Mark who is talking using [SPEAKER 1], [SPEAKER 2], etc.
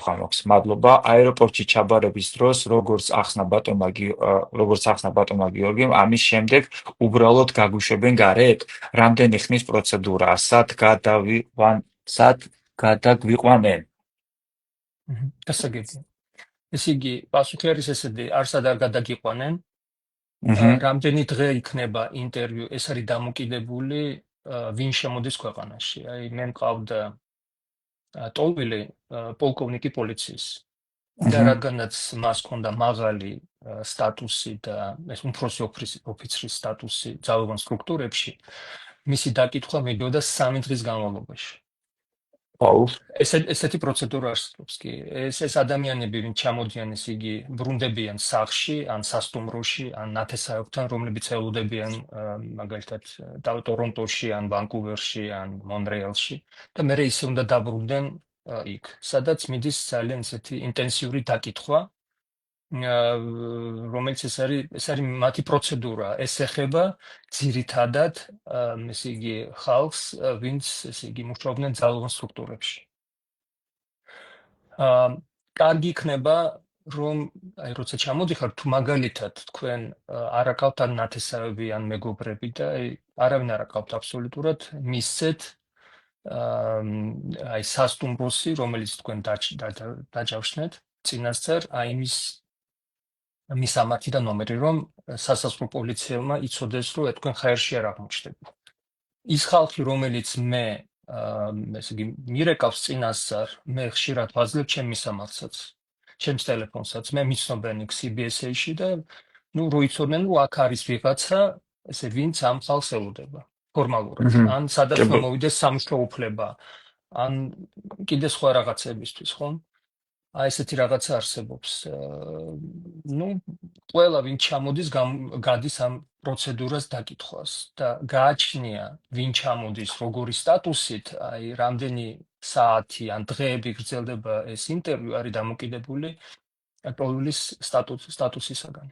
[SPEAKER 1] შეკითხვა მაქვს. მადლობა. აეროპორტში ჩაბარების დროს როგორც ახსნა ბატონმა გიორგიმ, ამის შემდეგ უბრალოდ გაგუშვებენ გარეთ? რამდენი ხნის პროცედურაა? სად გადაგვიყვანენ?
[SPEAKER 2] გასაგებია. ესე იგი, პასუხი არის ესეთი, არსად არ გადაგიყვანენ. რამდენი დღე იქნება ინტერვიუ, ეს არის დამოკიდებული ვინ შემოდის ქვეყანაში. აი, მე მყავდა ტოლვილი პოლკოვნიკი პოლიციის. და რადგანაც მას ჰქონდა მაღალი სტატუსი და ეს უფროსი ოფიცრის სტატუსი ძალოვან სტრუქტურებში, მისი დაკითხვა მიდოდა 3 დღის განმავლობაში. ესეთი პროცედურა არსებობს კი. ეს ადამიანები, ვინ ჩამოდიან, ესე იგი, ბრუნდებიან სახლში, ან სასტუმროში, ან ნათესაობთან, რომლებიც ელოდებიან მაგალითად ტორონტოში, ან ვანკუვერში, ან მონრეალში და მერე ისე უნდა დაბრუნდნენ იქ, სადაც მიდის ძალიან ესეთი ინტენსიური დაკითხვა, რომელიც ეს არის მათი პროცედურა. ეს ეხება ძირითადად, ესე იგი, ხალხს, ვინც ესე იგი მუშაობდნენ ძალოვან სტრუქტურებში. კარგი იქნება, რომ აი როცა ჩამოდიხართ, თუ მაგალითად თქვენ არ აკავთ ან ნათესავები ან მეგობრები და არავინ არ აკავთ აბსოლუტურად, მისცეთ აი სასტუმროსი, რომელიც თქვენ დაჯავშნეთ, წინასწარ აი მის ამართი და ნომერი, რომ სასაზღვრო პოლიციელმა იცოდეს, რომ თქვენ ხაერში არ აღმოჩნდებით. ის ხალხი, რომელიც მე ესე იგი მირეკავს წინასწარ, მე ხშირად ვაძლევ ჩემს მისამართსაც, ჩემს ტელეფონსაც, მე მიცნობენ იქ CBSA-ში და ნუ რო იცოდნენ, რომ აქ არის ვიღაცა, ესე ვინც ამ ხალხს ელოდება ფორმალურად, ან სადაც მომოვიდეს სამუშაო უფლება, ან კიდე სხვა რაღაცებისთვის, ხო? აი ესეთი რაღაცა არსებობს. ნუ ყველა ვინ ჩამოდის, გადის ამ პროცედურას დაკითხვას და გააჩნია ვინ ჩამოდის როგორი სტატუსით, აი რამდენი საათი ან დღეები გრძელდება ეს ინტერვიუ არის დამოკიდებული ტოლვილის სტატუსისაგან.